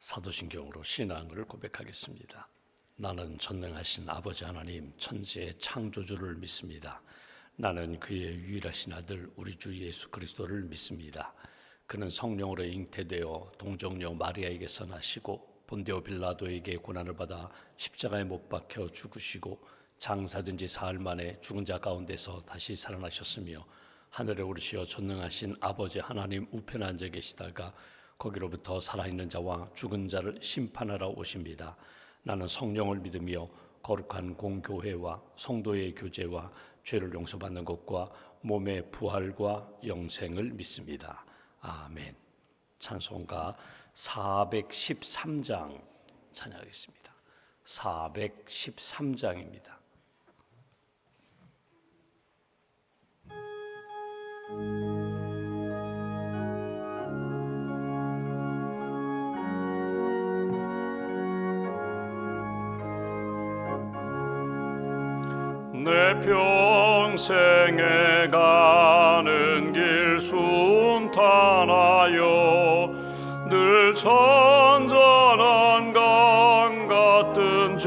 사도신경으로 신앙을 고백하겠습니다. 나는 전능하신 아버지 하나님 천지의 창조주를 믿습니다. 나는 그의 유일하신 아들 우리 주 예수 그리스도를 믿습니다. 그는 성령으로 잉태되어 동정녀 마리아에게서 나시고 본디오 빌라도에게 고난을 받아 십자가에 못 박혀 죽으시고 장사된 지 사흘 만에 죽은 자 가운데서 다시 살아나셨으며 하늘에 오르시어 전능하신 아버지 하나님 우편에 앉아 계시다가 거기로부터 살아있는 자와 죽은 자를 심판하러 오십니다. 나는 성령을 믿으며 거룩한 공교회와 성도의 교제와 죄를 용서받는 것과 몸의 부활과 영생을 믿습니다. 아멘. 찬송가 413장 찬양하겠습니다. 413장입니다. 내 평생에 가는 길 순탄하여 늘 천전한 강 같든지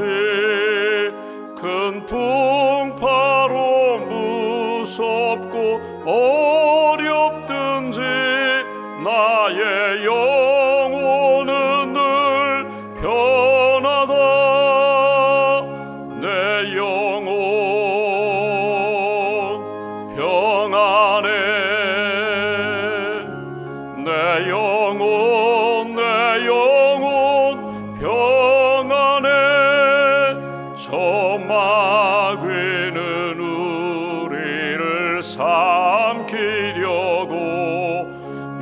큰 풍파로 무섭고 어렵든지 나의 영혼은 늘 편하다. 내 영혼 평안해. 내 영혼 평안해. 저 마귀는 우리를 삼키려고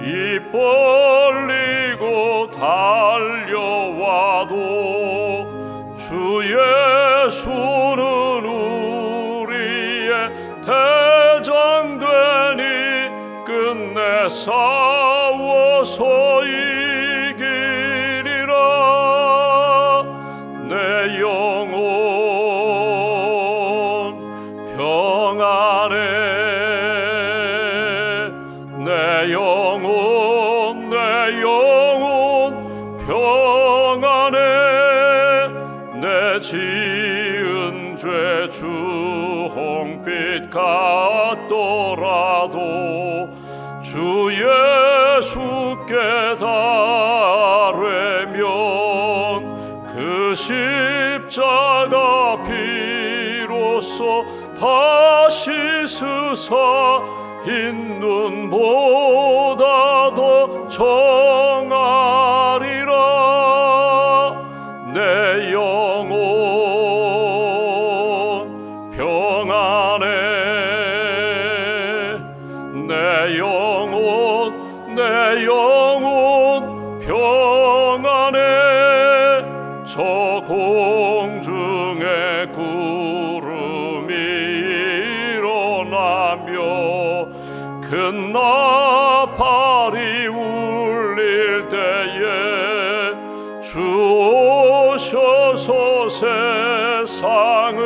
입 벌리고 달려와도 주 예수는 우리의 대장되니 끝내 싸워서 이기리라. 내 영혼 평안해. 내 영혼 평안해. 내 지은 죄 주홍빛 같더라도 주 예수께 달래면 그 십자가 피로써 다시 스사 흰 눈보다 더 정하리라. 내 영혼 평안해. 내 영혼 평안해. 저 공중에 구름이 일어나며 큰 나팔이 울릴 때에 주 오셔서 세상을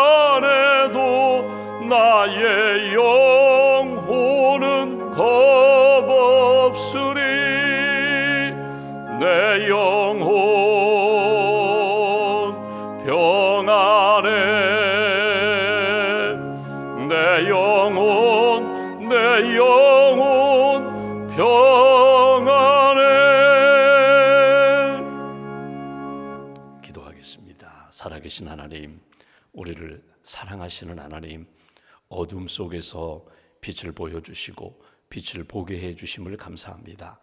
심판해도 나의 영혼은 겁없으리. 내 영혼 평안해. 내 영혼 평안해. 기도하겠습니다. 살아계신 하나님, 우리를 사랑하시는 하나님, 어둠 속에서 빛을 보여주시고 빛을 보게 해주심을 감사합니다.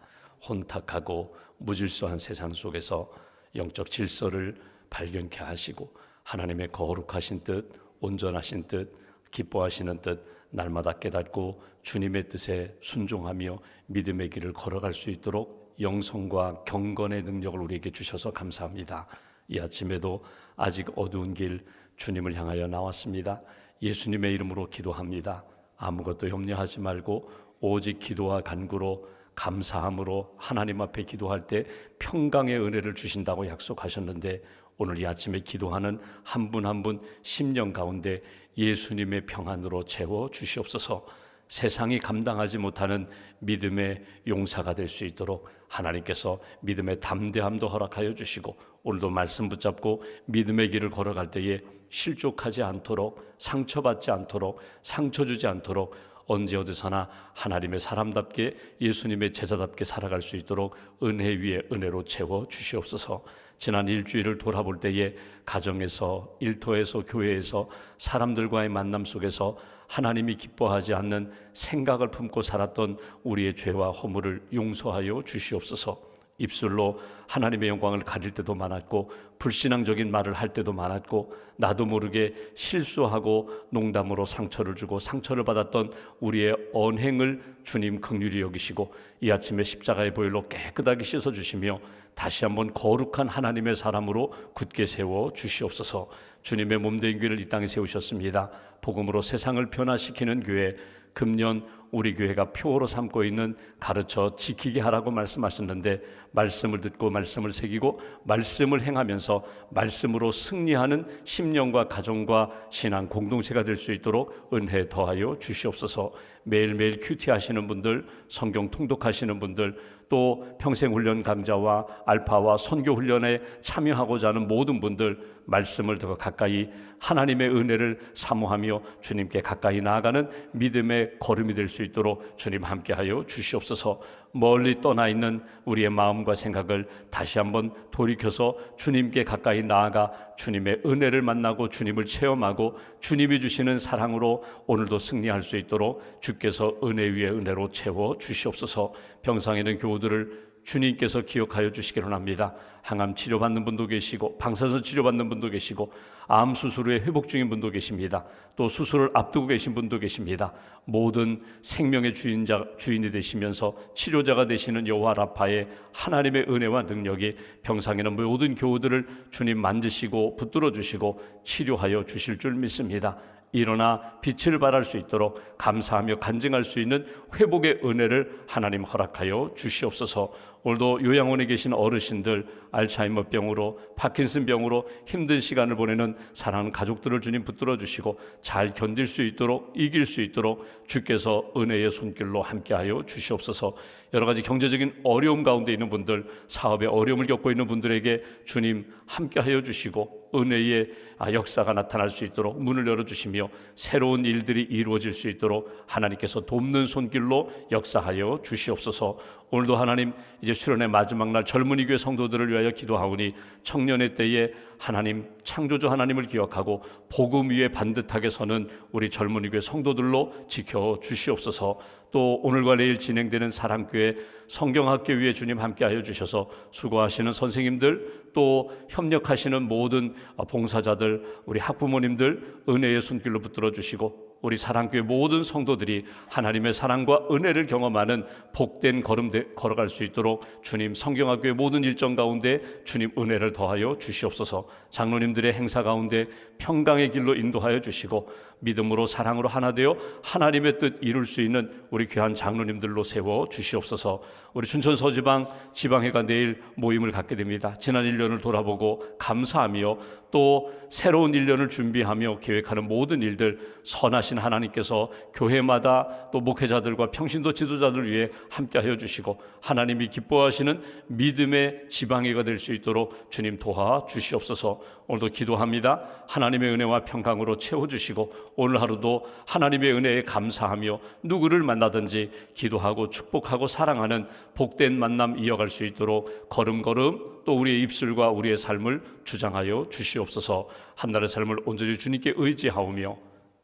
혼탁하고 무질서한 세상 속에서 영적 질서를 발견케 하시고 하나님의 거룩하신 뜻, 온전하신 뜻, 기뻐하시는 뜻 날마다 깨닫고 주님의 뜻에 순종하며 믿음의 길을 걸어갈 수 있도록 영성과 경건의 능력을 우리에게 주셔서 감사합니다. 이 아침에도 아직 어두운 길 주님을 향하여 나왔습니다. 예수님의 이름으로 기도합니다. 아무것도 염려하지 말고 오직 기도와 간구로 감사함으로 하나님 앞에 기도할 때 평강의 은혜를 주신다고 약속하셨는데 오늘 이 아침에 기도하는 한 분 한 분 심령 가운데 예수님의 평안으로 채워 주시옵소서. 세상이 감당하지 못하는 믿음의 용사가 될 수 있도록 하나님께서 믿음의 담대함도 허락하여 주시고, 오늘도 말씀 붙잡고 믿음의 길을 걸어갈 때에 실족하지 않도록, 상처받지 않도록, 상처 주지 않도록 언제 어디서나 하나님의 사람답게, 예수님의 제자답게 살아갈 수 있도록 은혜 위에 은혜로 채워 주시옵소서. 지난 일주일을 돌아볼 때에 가정에서, 일터에서, 교회에서 사람들과의 만남 속에서 하나님이 기뻐하지 않는 생각을 품고 살았던 우리의 죄와 허물을 용서하여 주시옵소서. 입술로 하나님의 영광을 가릴 때도 많았고, 불신앙적인 말을 할 때도 많았고, 나도 모르게 실수하고 농담으로 상처를 주고 상처를 받았던 우리의 언행을 주님 긍휼히 여기시고, 이 아침에 십자가의 보혈로 깨끗하게 씻어주시며 다시 한번 거룩한 하나님의 사람으로 굳게 세워 주시옵소서. 주님의 몸된 교회를 이 땅에 세우셨습니다. 복음으로 세상을 변화시키는 교회, 금년 우리 교회가 표어로 삼고 있는 가르쳐 지키게 하라고 말씀하셨는데, 말씀을 듣고 말씀을 새기고 말씀을 행하면서 말씀으로 승리하는 심령과 가정과 신앙 공동체가 될 수 있도록 은혜 더하여 주시옵소서. 매일매일 큐티 하시는 분들, 성경 통독하시는 분들, 또 평생훈련 강좌와 알파와 선교훈련에 참여하고자 하는 모든 분들, 말씀을 더 가까이 하나님의 은혜를 사모하며 주님께 가까이 나아가는 믿음의 걸음이 될 수 있도록 주님 함께하여 주시옵소서. 멀리 떠나 있는 우리의 마음과 생각을 다시 한번 돌이켜서 주님께 가까이 나아가 주님의 은혜를 만나고 주님을 체험하고 주님이 주시는 사랑으로 오늘도 승리할 수 있도록 주께서 은혜 위에 은혜로 채워 주시옵소서. 병상에 있는 교우들을 주님께서 기억하여 주시기를 합니다. 항암 치료받는 분도 계시고, 방사선 치료받는 분도 계시고, 암 수술 후에 회복 중인 분도 계십니다. 또 수술을 앞두고 계신 분도 계십니다. 모든 생명의 주인이 되시면서 치료자가 되시는 여호와 라파의 하나님의 은혜와 능력이 병상에 있는 모든 교우들을 주님 만지시고 붙들어 주시고 치료하여 주실 줄 믿습니다. 일어나 빛을 발할 수 있도록 감사하며 간증할 수 있는 회복의 은혜를 하나님 허락하여 주시옵소서. 오늘도 요양원에 계신 어르신들, 알츠하이머 병으로, 파킨슨 병으로 힘든 시간을 보내는 사랑하는 가족들을 주님 붙들어 주시고 잘 견딜 수 있도록, 이길 수 있도록 주께서 은혜의 손길로 함께하여 주시옵소서. 여러 가지 경제적인 어려움 가운데 있는 분들, 사업에 어려움을 겪고 있는 분들에게 주님 함께하여 주시고 은혜의 역사가 나타날 수 있도록 문을 열어주시며 새로운 일들이 이루어질 수 있도록 하나님께서 돕는 손길로 역사하여 주시옵소서. 오늘도 하나님, 이제 수련의 마지막 날 젊은이 교회 성도들을 위하여 기도하오니 청년의 때에 하나님, 창조주 하나님을 기억하고 복음 위에 반듯하게 서는 우리 젊은이 교회 성도들로 지켜 주시옵소서. 또 오늘과 내일 진행되는 사랑교회 성경학교 위에 주님 함께하여 주셔서 수고하시는 선생님들, 또 협력하시는 모든 봉사자들, 우리 학부모님들 은혜의 손길로 붙들어 주시고 우리 사랑교회 모든 성도들이 하나님의 사랑과 은혜를 경험하는 복된 걸음 걸어갈 수 있도록 주님 성경학교의 모든 일정 가운데 주님 은혜를 더하여 주시옵소서. 장로님들의 행사 가운데 평강의 길로 인도하여 주시고 믿음으로 사랑으로 하나 되어 하나님의 뜻 이룰 수 있는 우리 귀한 장로님들로 세워 주시옵소서. 우리 춘천 서지방 지방회가 내일 모임을 갖게 됩니다. 지난 1년을 돌아보고 감사하며 또 새로운 1년을 준비하며 계획하는 모든 일들 선하신 하나님께서 교회마다 또 목회자들과 평신도 지도자들 위해 함께하여 주시고 하나님이 기뻐하시는 믿음의 지방회가 될 수 있도록 주님 도와 주시옵소서. 오늘도 기도합니다. 하나님의 은혜와 평강으로 채워주시고 오늘 하루도 하나님의 은혜에 감사하며 누구를 만나든지 기도하고 축복하고 사랑하는 복된 만남 이어갈 수 있도록 걸음걸음 또 우리의 입술과 우리의 삶을 주장하여 주시옵소서. 한 날의 삶을 온전히 주님께 의지하오며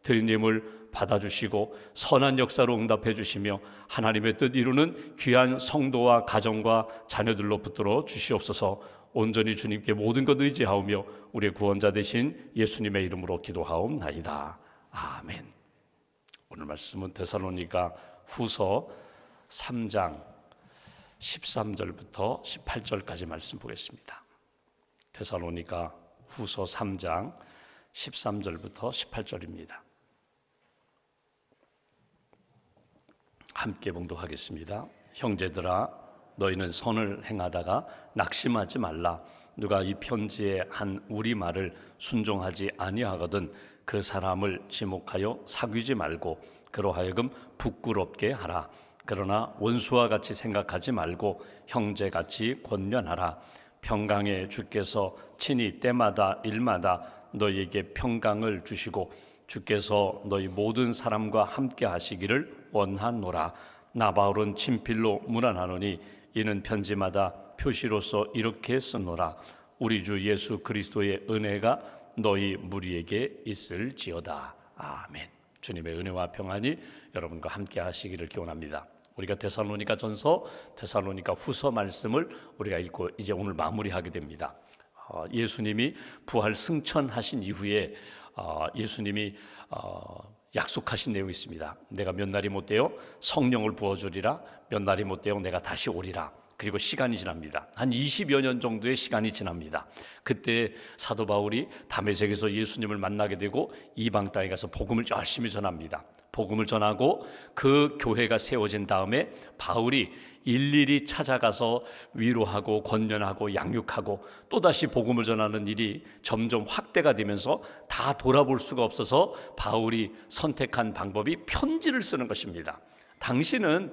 드린 예물 받아주시고 선한 역사로 응답해 주시며 하나님의 뜻 이루는 귀한 성도와 가정과 자녀들로 붙들어 주시옵소서. 온전히 주님께 모든 것 의지하오며 우리의 구원자 되신 예수님의 이름으로 기도하옵나이다. 아멘. 오늘 말씀은 데살로니가 후서 3장 13절부터 18절까지 말씀 보겠습니다. 데살로니가 후서 3장 13절부터 18절입니다. 함께 봉독하겠습니다. 형제들아, 너희는 선을 행하다가 낙심하지 말라. 누가 이 편지에 한 우리말을 순종하지 아니하거든 그 사람을 지목하여 사귀지 말고 그로 하여금 부끄럽게 하라. 그러나 원수와 같이 생각하지 말고 형제같이 권면하라. 평강의 주께서 친히 때마다 일마다 너희에게 평강을 주시고 주께서 너희 모든 사람과 함께 하시기를 원하노라. 나 바울은 친필로 문안하노니 이는 편지마다 표시로서 이렇게 쓰노라. 우리 주 예수 그리스도의 은혜가 너희 무리에게 있을지어다. 아멘. 주님의 은혜와 평안이 여러분과 함께 하시기를 기원합니다. 우리가 데살로니가 전서, 데살로니가 후서 말씀을 우리가 읽고 이제 오늘 마무리하게 됩니다. 예수님이 부활 승천하신 이후에 예수님이 약속하신 내용이 있습니다. 내가 몇 날이 못되어 성령을 부어주리라. 몇 날이 못되어 내가 다시 오리라. 그리고 시간이 지납니다. 한 20여 년 정도의 시간이 지납니다. 그때 사도 바울이 다메섹에서 예수님을 만나게 되고 이방 땅에 가서 복음을 열심히 전합니다. 복음을 전하고 그 교회가 세워진 다음에 바울이 일일이 찾아가서 위로하고 권면하고 양육하고 또다시 복음을 전하는 일이 점점 확대가 되면서 다 돌아볼 수가 없어서 바울이 선택한 방법이 편지를 쓰는 것입니다. 당시는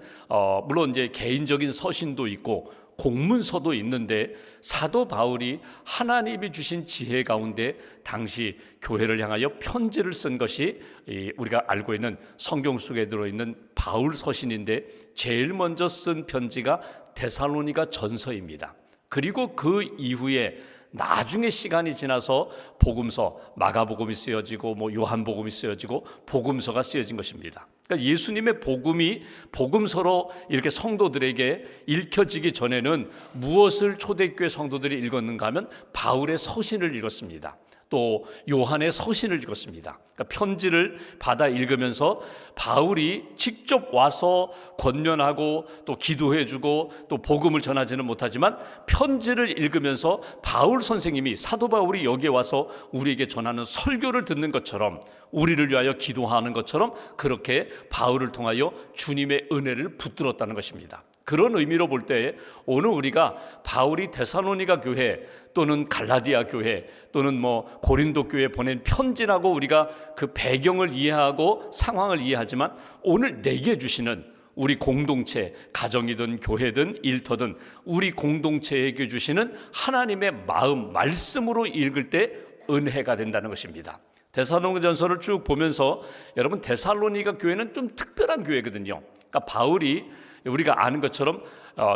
물론 이제 개인적인 서신도 있고 공문서도 있는데 사도 바울이 하나님이 주신 지혜 가운데 당시 교회를 향하여 편지를 쓴 것이 우리가 알고 있는 성경 속에 들어있는 바울 서신인데 제일 먼저 쓴 편지가 데살로니가 전서입니다. 그리고 그 이후에 나중에 시간이 지나서 복음서, 마가복음이 쓰여지고 요한복음이 쓰여지고 복음서가 쓰여진 것입니다. 그러니까 예수님의 복음이 복음서로 이렇게 성도들에게 읽혀지기 전에는 무엇을 초대교회 성도들이 읽었는가 하면 바울의 서신을 읽었습니다. 또 요한의 서신을 읽었습니다. 그러니까 편지를 받아 읽으면서 바울이 직접 와서 권면하고 또 기도해주고 또 복음을 전하지는 못하지만 편지를 읽으면서 바울 선생님이 사도 바울이 여기에 와서 우리에게 전하는 설교를 듣는 것처럼 우리를 위하여 기도하는 것처럼 그렇게 바울을 통하여 주님의 은혜를 붙들었다는 것입니다. 그런 의미로 볼 때 오늘 우리가 바울이 데살로니가 교회 또는 갈라디아 교회 또는 고린도 교회에 보낸 편지라고 우리가 그 배경을 이해하고 상황을 이해하지만 오늘 내게 주시는 우리 공동체, 가정이든 교회든 일터든 우리 공동체에게 주시는 하나님의 마음, 말씀으로 읽을 때 은혜가 된다는 것입니다. 데살로니가전서를 쭉 보면서 여러분 데살로니가 교회는 좀 특별한 교회거든요. 그러니까 바울이 우리가 아는 것처럼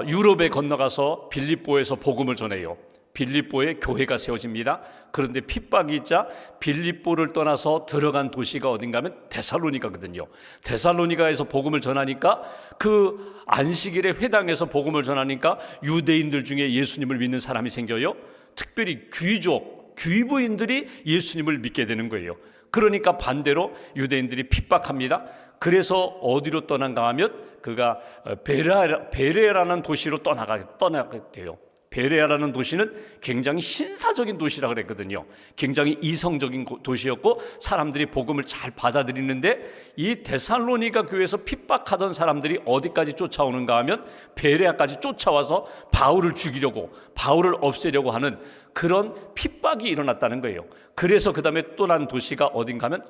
유럽에 건너가서 빌립보에서 복음을 전해요. 빌립보에 교회가 세워집니다. 그런데 핍박이 있자 빌립보를 떠나서 들어간 도시가 어딘가 하면 데살로니가거든요. 데살로니가에서 복음을 전하니까 그 안식일에 회당에서 복음을 전하니까 유대인들 중에 예수님을 믿는 사람이 생겨요. 특별히 귀족, 귀부인들이 예수님을 믿게 되는 거예요. 그러니까 반대로 유대인들이 핍박합니다. 그래서 어디로 떠난가 하면 그가 베레라는 도시로 떠나게 돼요. 베레아라는 도시는 굉장히 신사적인 도시라 그랬거든요. 굉장히 이성적인 도시였고 사람들이 복음을 잘 받아들이는데 이 데살로니가 교회에서 핍박하던 사람들이 어디까지 쫓아오는가 하면 베레아까지 쫓아와서 바울을 죽이려고 바울을 없애려고 하는 그런 핍박이 일어났다는 거예요. 그래서 그 다음에 또 난 도시가 어딘가 하면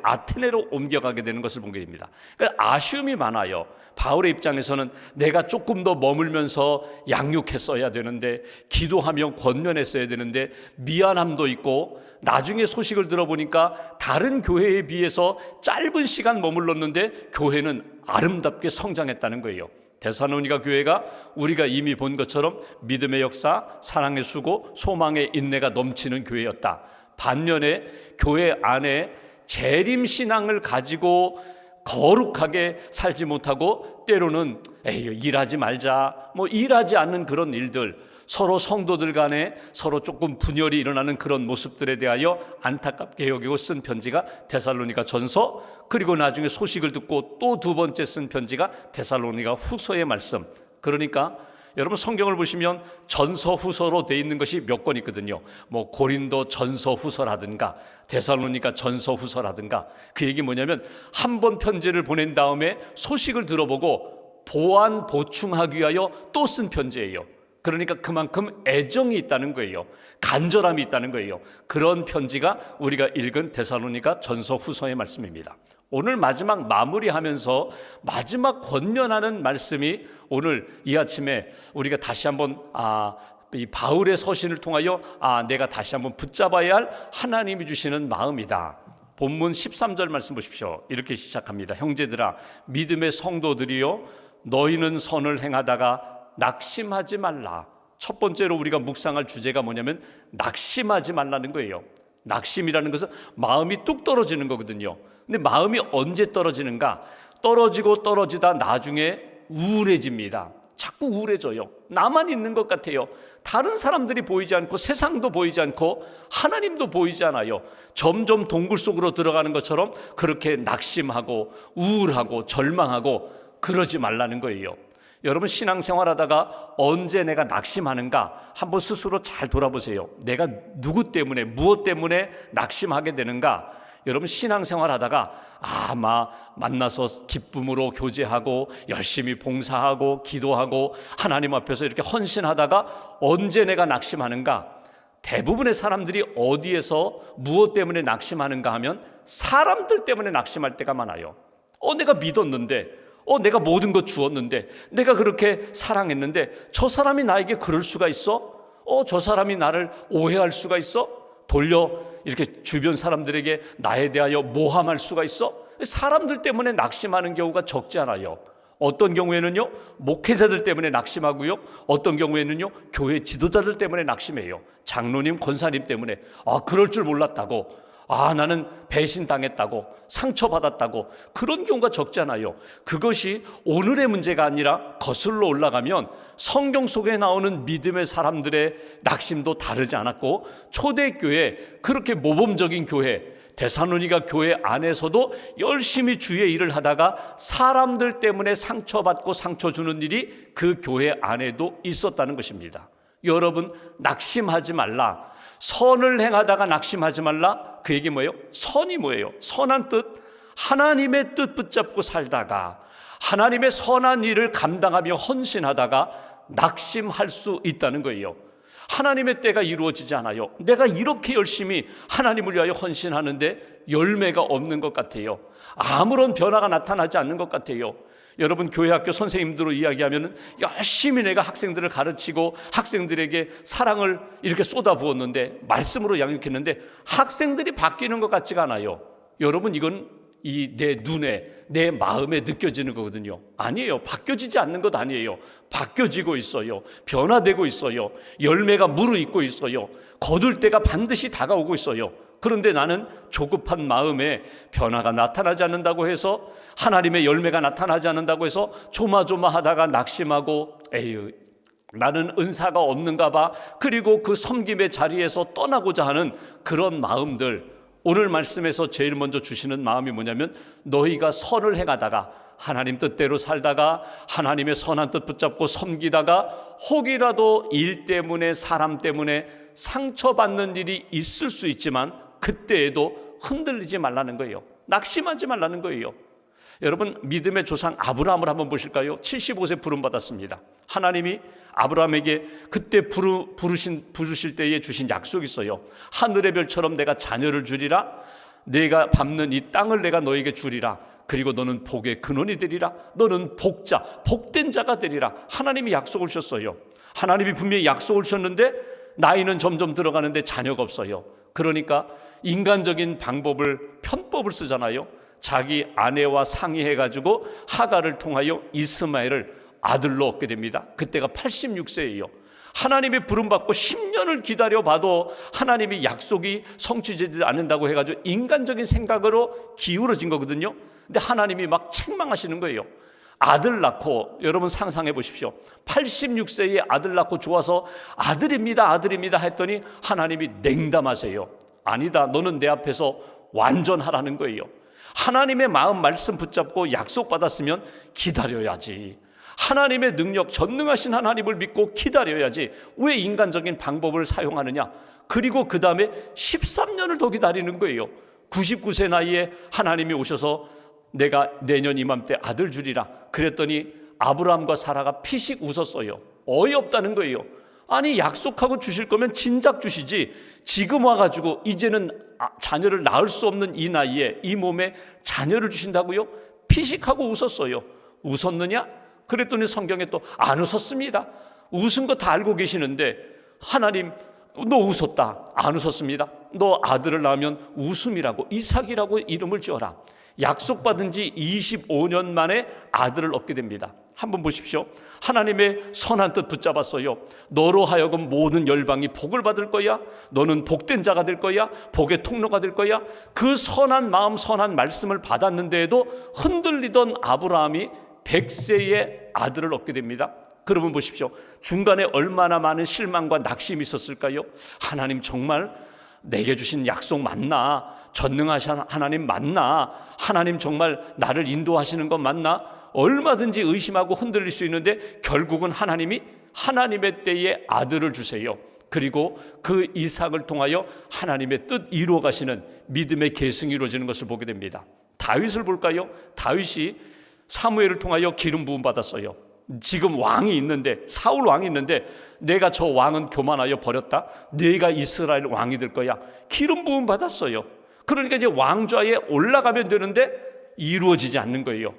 아테네로 옮겨가게 되는 것을 본 것입니다. 그러니까 아쉬움이 많아요. 바울의 입장에서는 내가 조금 더 머물면서 양육했어야 되는데 기도하며 권면했어야 되는데 미안함도 있고 나중에 소식을 들어보니까 다른 교회에 비해서 짧은 시간 머물렀는데 교회는 아름답게 성장했다는 거예요. 데살로니가 교회가 우리가 이미 본 것처럼 믿음의 역사, 사랑의 수고, 소망의 인내가 넘치는 교회였다. 반면에 교회 안에 재림신앙을 가지고 거룩하게 살지 못하고 때로는 일하지 말자, 일하지 않는 그런 일들, 서로 성도들 간에 서로 조금 분열이 일어나는 그런 모습들에 대하여 안타깝게 여기고 쓴 편지가 데살로니가 전서, 그리고 나중에 소식을 듣고 또 두 번째 쓴 편지가 데살로니가 후서의 말씀. 그러니까 여러분 성경을 보시면 전서 후서로 돼 있는 것이 몇 권 있거든요. 고린도 전서 후서라든가 데살로니가 전서 후서라든가. 그 얘기 뭐냐면 한 번 편지를 보낸 다음에 소식을 들어보고 보완 보충하기 위하여 또 쓴 편지예요. 그러니까 그만큼 애정이 있다는 거예요. 간절함이 있다는 거예요. 그런 편지가 우리가 읽은 데살로니가 전서 후서의 말씀입니다. 오늘 마지막 마무리하면서 마지막 권면하는 말씀이 오늘 이 아침에 우리가 다시 한번 이 바울의 서신을 통하여 내가 다시 한번 붙잡아야 할 하나님이 주시는 마음이다. 본문 13절 말씀 보십시오. 이렇게 시작합니다. 형제들아, 믿음의 성도들이여, 너희는 선을 행하다가 낙심하지 말라. 첫 번째로 우리가 묵상할 주제가 뭐냐면 낙심하지 말라는 거예요. 낙심이라는 것은 마음이 뚝 떨어지는 거거든요. 근데 마음이 언제 떨어지는가? 떨어지고 떨어지다 나중에 우울해집니다. 자꾸 우울해져요. 나만 있는 것 같아요. 다른 사람들이 보이지 않고 세상도 보이지 않고 하나님도 보이지 않아요. 점점 동굴 속으로 들어가는 것처럼 그렇게 낙심하고 우울하고 절망하고 그러지 말라는 거예요. 여러분, 신앙생활하다가 언제 내가 낙심하는가 한번 스스로 잘 돌아보세요. 내가 누구 때문에 무엇 때문에 낙심하게 되는가? 여러분, 신앙생활하다가 만나서 기쁨으로 교제하고 열심히 봉사하고 기도하고 하나님 앞에서 이렇게 헌신하다가 언제 내가 낙심하는가? 대부분의 사람들이 어디에서 무엇 때문에 낙심하는가 하면 사람들 때문에 낙심할 때가 많아요. 내가 믿었는데, 내가 모든 것 주었는데, 내가 그렇게 사랑했는데 저 사람이 나에게 그럴 수가 있어? 저 사람이 나를 오해할 수가 있어? 이렇게 주변 사람들에게 나에 대하여 모함할 수가 있어? 사람들 때문에 낙심하는 경우가 적지 않아요. 어떤 경우에는요, 목회자들 때문에 낙심하고요, 어떤 경우에는요, 교회 지도자들 때문에 낙심해요. 장로님, 권사님 때문에 그럴 줄 몰랐다고, 나는 배신당했다고, 상처받았다고, 그런 경우가 적지 않아요. 그것이 오늘의 문제가 아니라 거슬러 올라가면 성경 속에 나오는 믿음의 사람들의 낙심도 다르지 않았고, 초대교회, 그렇게 모범적인 교회, 데살로니가 교회 안에서도 열심히 주의 일을 하다가 사람들 때문에 상처받고 상처 주는 일이 그 교회 안에도 있었다는 것입니다. 여러분, 낙심하지 말라. 선을 행하다가 낙심하지 말라. 그 얘기 뭐예요? 선이 뭐예요? 선한 뜻, 하나님의 뜻 붙잡고 살다가 하나님의 선한 일을 감당하며 헌신하다가 낙심할 수 있다는 거예요. 하나님의 때가 이루어지지 않아요. 내가 이렇게 열심히 하나님을 위하여 헌신하는데 열매가 없는 것 같아요. 아무런 변화가 나타나지 않는 것 같아요. 여러분, 교회 학교 선생님들로 이야기하면 열심히 내가 학생들을 가르치고 학생들에게 사랑을 이렇게 쏟아부었는데, 말씀으로 양육했는데 학생들이 바뀌는 것 같지가 않아요. 여러분, 이건 내 눈에, 내 마음에 느껴지는 거거든요. 아니에요. 바뀌어지지 않는 것 아니에요. 바뀌어지고 있어요. 변화되고 있어요. 열매가 무르익고 있어요. 거둘 때가 반드시 다가오고 있어요. 그런데 나는 조급한 마음에 변화가 나타나지 않는다고 해서, 하나님의 열매가 나타나지 않는다고 해서 조마조마하다가 낙심하고, 나는 은사가 없는가 봐, 그리고 그 섬김의 자리에서 떠나고자 하는 그런 마음들, 오늘 말씀에서 제일 먼저 주시는 마음이 뭐냐면, 너희가 선을 행하다가 하나님 뜻대로 살다가 하나님의 선한 뜻 붙잡고 섬기다가 혹이라도 일 때문에, 사람 때문에 상처받는 일이 있을 수 있지만 그때에도 흔들리지 말라는 거예요. 낙심하지 말라는 거예요. 여러분, 믿음의 조상 아브라함을 한번 보실까요? 75세 부름받았습니다. 하나님이 아브라함에게 그때 부르실 때에 주신 약속이 있어요. 하늘의 별처럼 내가 자녀를 주리라. 내가 밟는 이 땅을 내가 너에게 주리라. 그리고 너는 복의 근원이 되리라. 너는 복자, 복된 자가 되리라. 하나님이 약속을 주셨어요. 하나님이 분명히 약속을 주셨는데 나이는 점점 들어가는데 자녀가 없어요. 그러니까 인간적인 편법을 쓰잖아요. 자기 아내와 상의해가지고 하갈을 통하여 이스마엘을 아들로 얻게 됩니다. 그때가 86세예요. 하나님의 부름받고 10년을 기다려봐도 하나님이 약속이 성취되지 않는다고 해가지고 인간적인 생각으로 기울어진 거거든요. 근데 하나님이 막 책망하시는 거예요. 아들 낳고, 여러분 상상해 보십시오. 86세에 아들 낳고 좋아서 아들입니다 했더니 하나님이 냉담하세요. 아니다, 너는 내 앞에서 완전하라는 거예요. 하나님의 마음 말씀 붙잡고 약속받았으면 기다려야지. 하나님의 능력, 전능하신 하나님을 믿고 기다려야지. 왜 인간적인 방법을 사용하느냐? 그리고 그 다음에 13년을 더 기다리는 거예요. 99세 나이에 하나님이 오셔서 내가 내년 이맘때 아들 주리라 그랬더니 아브라함과 사라가 피식 웃었어요. 어이없다는 거예요. 아니 약속하고 주실 거면 진작 주시지, 지금 와가지고 이제는 자녀를 낳을 수 없는 이 나이에 이 몸에 자녀를 주신다고요? 피식하고 웃었어요. 웃었느냐? 그랬더니 성경에 또 안 웃었습니다. 웃은 거 다 알고 계시는데 하나님, 너 웃었다. 안 웃었습니다. 너 아들을 낳으면 웃음이라고, 이삭이라고 이름을 지어라. 약속받은 지 25년 만에 아들을 얻게 됩니다. 한번 보십시오. 하나님의 선한 뜻 붙잡았어요. 너로 하여금 모든 열방이 복을 받을 거야. 너는 복된 자가 될 거야. 복의 통로가 될 거야. 그 선한 마음, 선한 말씀을 받았는데도 흔들리던 아브라함이 100세의 아들을 얻게 됩니다. 그러면 보십시오. 중간에 얼마나 많은 실망과 낙심이 있었을까요? 하나님 정말 내게 주신 약속 맞나? 전능하신 하나님 맞나? 하나님 정말 나를 인도하시는 것 맞나? 얼마든지 의심하고 흔들릴 수 있는데 결국은 하나님이 하나님의 때에 아들을 주세요. 그리고 그 이삭을 통하여 하나님의 뜻 이루어 가시는 믿음의 계승이 이루어지는 것을 보게 됩니다. 다윗을 볼까요? 다윗이 사무엘을 통하여 기름 부음 받았어요. 지금 왕이 있는데, 사울 왕이 있는데 내가 저 왕은 교만하여 버렸다. 네가 이스라엘 왕이 될 거야. 기름 부음 받았어요. 그러니까 이제 왕좌에 올라가면 되는데 이루어지지 않는 거예요.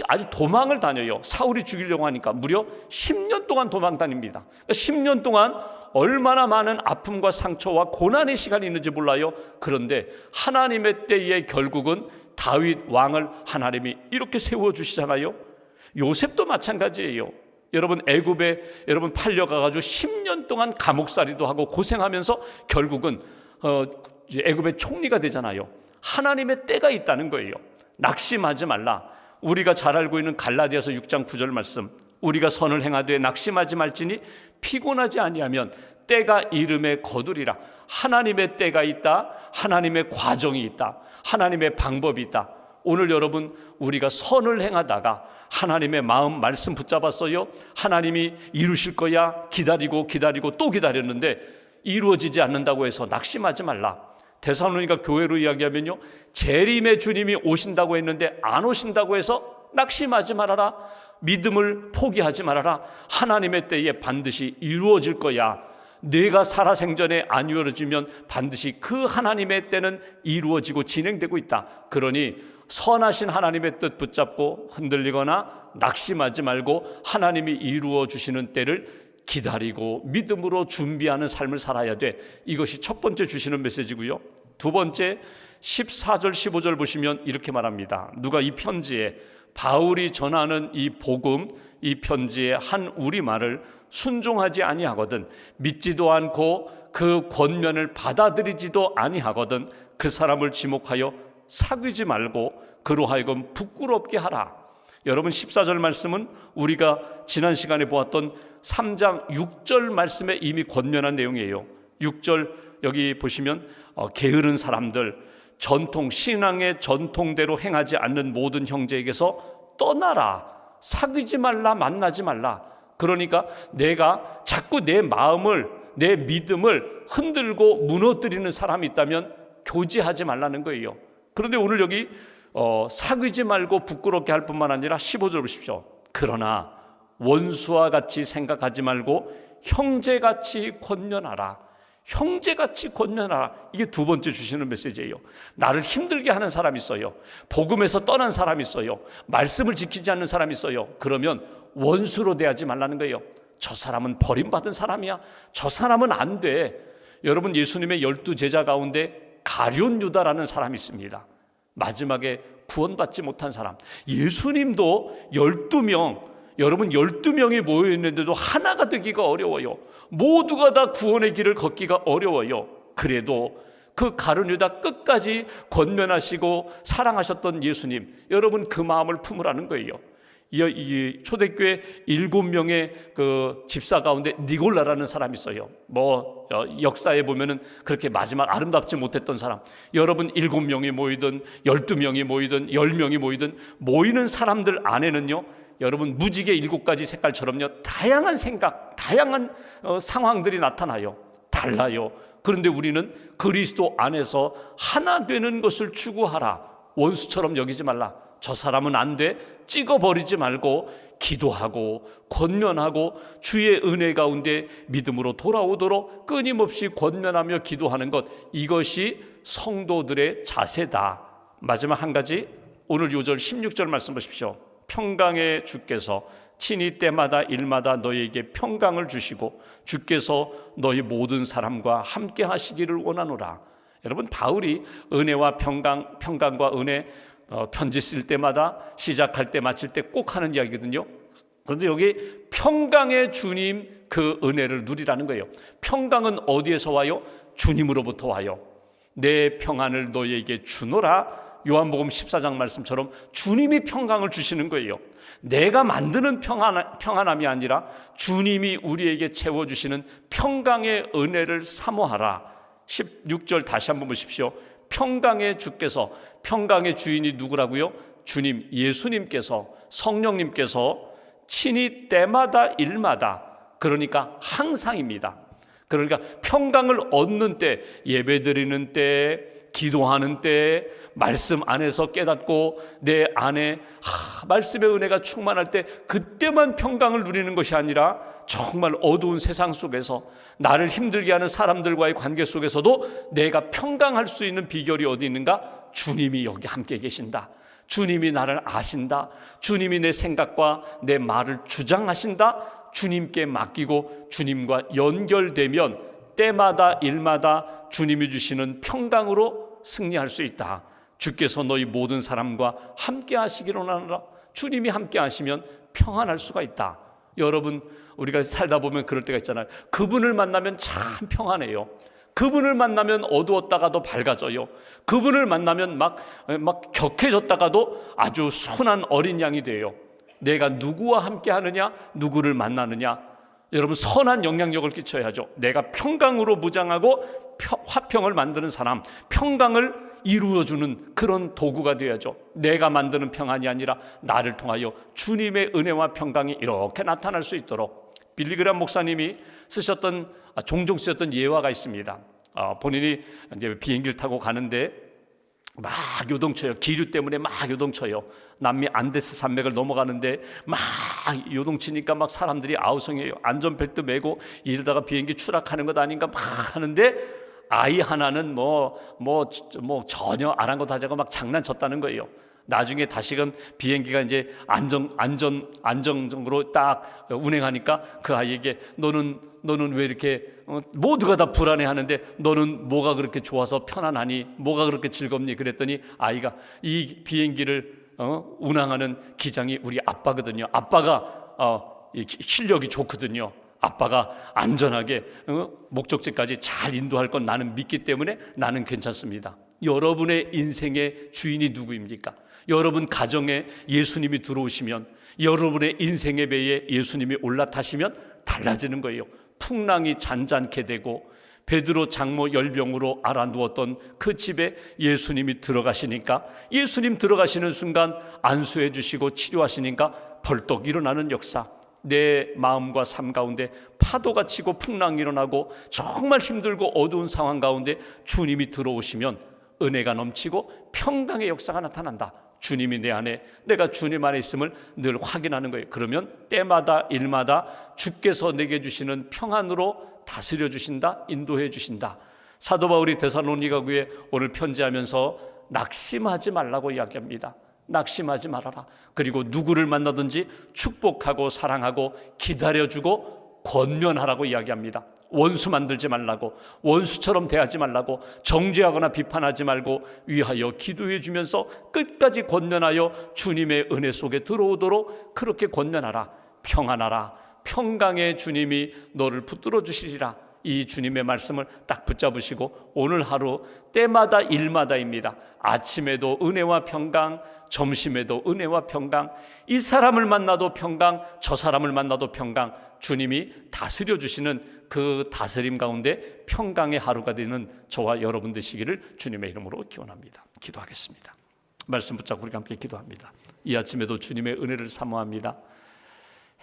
아주 도망을 다녀요. 사울이 죽이려고 하니까 무려 10년 동안 도망 다닙니다. 10년 동안 얼마나 많은 아픔과 상처와 고난의 시간이 있는지 몰라요. 그런데 하나님의 때에 결국은 다윗 왕을 하나님이 이렇게 세워주시잖아요. 요셉도 마찬가지예요. 여러분 애굽에 팔려가가지고 10년 동안 감옥살이도 하고 고생하면서 결국은 애굽의 총리가 되잖아요. 하나님의 때가 있다는 거예요. 낙심하지 말라. 우리가 잘 알고 있는 갈라디아서 6장 9절 말씀, 우리가 선을 행하되 낙심하지 말지니 피곤하지 아니하면 때가 이름에 거두리라. 하나님의 때가 있다. 하나님의 과정이 있다. 하나님의 방법이 있다. 오늘 여러분, 우리가 선을 행하다가 하나님의 마음 말씀 붙잡았어요. 하나님이 이루실 거야. 기다리고 또 기다렸는데 이루어지지 않는다고 해서 낙심하지 말라. 데살로니가 교회로 이야기하면요, 재림의 주님이 오신다고 했는데 안 오신다고 해서 낙심하지 말아라. 믿음을 포기하지 말아라. 하나님의 때에 반드시 이루어질 거야. 내가 살아생전에 안 이루어지면 반드시 그 하나님의 때는 이루어지고 진행되고 있다. 그러니 선하신 하나님의 뜻 붙잡고 흔들리거나 낙심하지 말고 하나님이 이루어 주시는 때를 기다리고 믿음으로 준비하는 삶을 살아야 돼. 이것이 첫 번째 주시는 메시지고요. 두 번째 14절 15절 보시면 이렇게 말합니다. 누가 이 편지에, 바울이 전하는 이 복음, 이 편지의 한 우리말을 순종하지 아니하거든, 믿지도 않고 그 권면을 받아들이지도 아니하거든 그 사람을 지목하여 사귀지 말고 그로 하여금 부끄럽게 하라. 여러분 14절 말씀은 우리가 지난 시간에 보았던 3장 6절 말씀에 이미 권면한 내용이에요. 6절 여기 보시면 게으른 사람들, 전통 신앙의 전통대로 행하지 않는 모든 형제에게서 떠나라. 사귀지 말라. 만나지 말라. 그러니까 내가 자꾸 내 마음을, 내 믿음을 흔들고 무너뜨리는 사람이 있다면 교제하지 말라는 거예요. 그런데 오늘 여기 사귀지 말고 부끄럽게 할 뿐만 아니라 15절 보십시오. 그러나 원수와 같이 생각하지 말고 형제같이 권면하라. 형제같이 권면하라. 이게 두 번째 주시는 메시지예요. 나를 힘들게 하는 사람이 있어요. 복음에서 떠난 사람이 있어요. 말씀을 지키지 않는 사람이 있어요. 그러면 원수로 대하지 말라는 거예요. 저 사람은 버림받은 사람이야. 저 사람은 안 돼. 여러분 예수님의 12제자 가운데 가룟 유다라는 사람이 있습니다. 마지막에 구원받지 못한 사람. 예수님도 12명, 여러분 12명이 모여있는데도 하나가 되기가 어려워요. 모두가 다 구원의 길을 걷기가 어려워요. 그래도 그 가룟 유다 끝까지 권면하시고 사랑하셨던 예수님, 여러분 그 마음을 품으라는 거예요. 이 초대교회 7명의 그 집사 가운데 니골라라는 사람이 있어요. 역사에 보면은 그렇게 마지막 아름답지 못했던 사람. 여러분 7명이 모이든 12명이 모이든 10명이 모이든 모이는 사람들 안에는요, 여러분 무지개 7가지 색깔처럼요, 다양한 생각, 다양한 상황들이 나타나요. 달라요. 그런데 우리는 그리스도 안에서 하나 되는 것을 추구하라. 원수처럼 여기지 말라. 저 사람은 안 돼, 찍어버리지 말고 기도하고 권면하고 주의 은혜 가운데 믿음으로 돌아오도록 끊임없이 권면하며 기도하는 것, 이것이 성도들의 자세다. 마지막 한 가지, 오늘 요절 16절 말씀 보십시오. 평강의 주께서 친히 때마다 일마다 너희에게 평강을 주시고 주께서 너희 모든 사람과 함께 하시기를 원하노라. 여러분, 바울이 은혜와 평강과 은혜 편지 쓸 때마다 시작할 때 마칠 때 꼭 하는 이야기거든요. 그런데 여기 평강의 주님 그 은혜를 누리라는 거예요. 평강은 어디에서 와요? 주님으로부터 와요. 내 평안을 너희에게 주노라. 요한복음 14장 말씀처럼 주님이 평강을 주시는 거예요. 내가 만드는 평안함이 아니라 주님이 우리에게 채워주시는 평강의 은혜를 사모하라. 16절 다시 한번 보십시오. 평강의 주께서, 평강의 주인이 누구라고요? 주님, 예수님께서, 성령님께서 친히 때마다 일마다, 그러니까 항상입니다. 그러니까 평강을 얻는 때, 예배드리는 때, 기도하는 때, 말씀 안에서 깨닫고 내 안에 말씀의 은혜가 충만할 때, 그때만 평강을 누리는 것이 아니라 정말 어두운 세상 속에서 나를 힘들게 하는 사람들과의 관계 속에서도 내가 평강할 수 있는 비결이 어디 있는가? 주님이 여기 함께 계신다. 주님이 나를 아신다. 주님이 내 생각과 내 말을 주장하신다. 주님께 맡기고 주님과 연결되면 때마다 일마다 주님이 주시는 평강으로 승리할 수 있다. 주께서 너희 모든 사람과 함께 하시기를 원하노라. 주님이 함께 하시면 평안할 수가 있다. 여러분, 우리가 살다 보면 그럴 때가 있잖아요. 그분을 만나면 참 평안해요. 그분을 만나면 어두웠다가도 밝아져요. 그분을 만나면 막 격해졌다가도 아주 순한 어린 양이 돼요. 내가 누구와 함께 하느냐, 누구를 만나느냐, 여러분 선한 영향력을 끼쳐야죠. 내가 평강으로 무장하고 화평을 만드는 사람, 평강을 이루어주는 그런 도구가 되어야죠. 내가 만드는 평안이 아니라 나를 통하여 주님의 은혜와 평강이 이렇게 나타날 수 있도록. 빌리그람 목사님이 종종 쓰셨던 예화가 있습니다. 본인이 이제 비행기를 타고 가는데 막 요동쳐요. 기류 때문에 막 요동쳐요. 남미 안데스 산맥을 넘어가는데 막 요동치니까 막 사람들이 아우성해요. 안전벨트 매고 이러다가 비행기 추락하는 것 아닌가 막 하는데, 아이 하나는 전혀 아랑곳하지 않고 막 장난쳤다는 거예요. 나중에 다시금 비행기가 이제 안정적으로 딱 운행하니까 그 아이에게 너는 왜 이렇게 모두가 다 불안해하는데 너는 뭐가 그렇게 좋아서 편안하니, 뭐가 그렇게 즐겁니? 그랬더니 아이가, 이 비행기를 운항하는 기장이 우리 아빠거든요. 아빠가 실력이 좋거든요. 아빠가 안전하게 목적지까지 잘 인도할 건 나는 믿기 때문에 나는 괜찮습니다. 여러분의 인생의 주인이 누구입니까? 여러분 가정에 예수님이 들어오시면, 여러분의 인생의 배에 예수님이 올라타시면 달라지는 거예요. 풍랑이 잔잔케 되고 베드로 장모 열병으로 알아누웠던 그 집에 예수님이 들어가시니까, 예수님 들어가시는 순간 안수해 주시고 치료하시니까 벌떡 일어나는 역사. 내 마음과 삶 가운데 파도가 치고 풍랑이 일어나고 정말 힘들고 어두운 상황 가운데 주님이 들어오시면 은혜가 넘치고 평강의 역사가 나타난다. 주님이 내 안에, 내가 주님 안에 있음을 늘 확인하는 거예요. 그러면 때마다 일마다 주께서 내게 주시는 평안으로 다스려 주신다, 인도해 주신다. 사도 바울이 데살로니가 교회에 오늘 편지하면서 낙심하지 말라고 이야기합니다. 낙심하지 말아라. 그리고 누구를 만나든지 축복하고 사랑하고 기다려주고 권면하라고 이야기합니다. 원수 만들지 말라고, 원수처럼 대하지 말라고, 정죄하거나 비판하지 말고 위하여 기도해 주면서 끝까지 권면하여 주님의 은혜 속에 들어오도록 그렇게 권면하라. 평안하라. 평강의 주님이 너를 붙들어 주시리라. 이 주님의 말씀을 딱 붙잡으시고 오늘 하루 때마다 일마다입니다. 아침에도 은혜와 평강, 점심에도 은혜와 평강, 이 사람을 만나도 평강, 저 사람을 만나도 평강, 주님이 다스려 주시는 그 다스림 가운데 평강의 하루가 되는 저와 여러분 되시기를 주님의 이름으로 기원합니다. 기도하겠습니다. 말씀 붙잡고 우리가 함께 기도합니다. 이 아침에도 주님의 은혜를 사모합니다.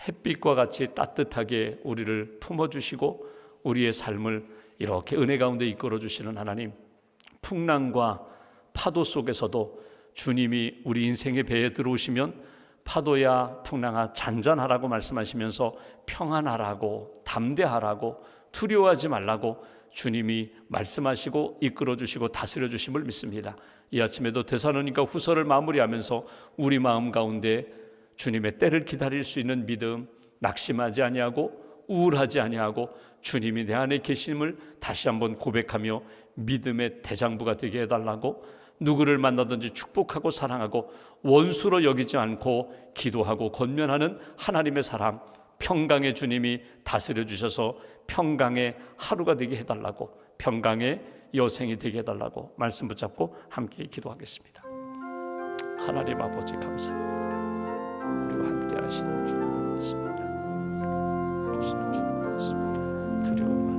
햇빛과 같이 따뜻하게 우리를 품어주시고 우리의 삶을 이렇게 은혜 가운데 이끌어 주시는 하나님, 풍랑과 파도 속에서도 주님이 우리 인생의 배에 들어오시면 파도야 풍랑아 잔잔하라고 말씀하시면서 평안하라고, 담대하라고, 두려워하지 말라고 주님이 말씀하시고 이끌어 주시고 다스려 주심을 믿습니다. 이 아침에도 데살로니가 후서를 마무리하면서 우리 마음 가운데 주님의 때를 기다릴 수 있는 믿음, 낙심하지 아니하고 우울하지 아니하고 주님이 내 안에 계심을 다시 한번 고백하며 믿음의 대장부가 되게 해달라고, 누구를 만나든지 축복하고 사랑하고 원수로 여기지 않고 기도하고 권면하는 하나님의 사람, 평강의 주님이 다스려 주셔서 평강의 하루가 되게 해달라고, 평강의 여생이 되게 해달라고 말씀 붙잡고 함께 기도하겠습니다. 하나님 아버지 감사합니다. 우리와 함께 하시는 주님 말씀입니다. 주시는 주님 말씀입니다. 두려움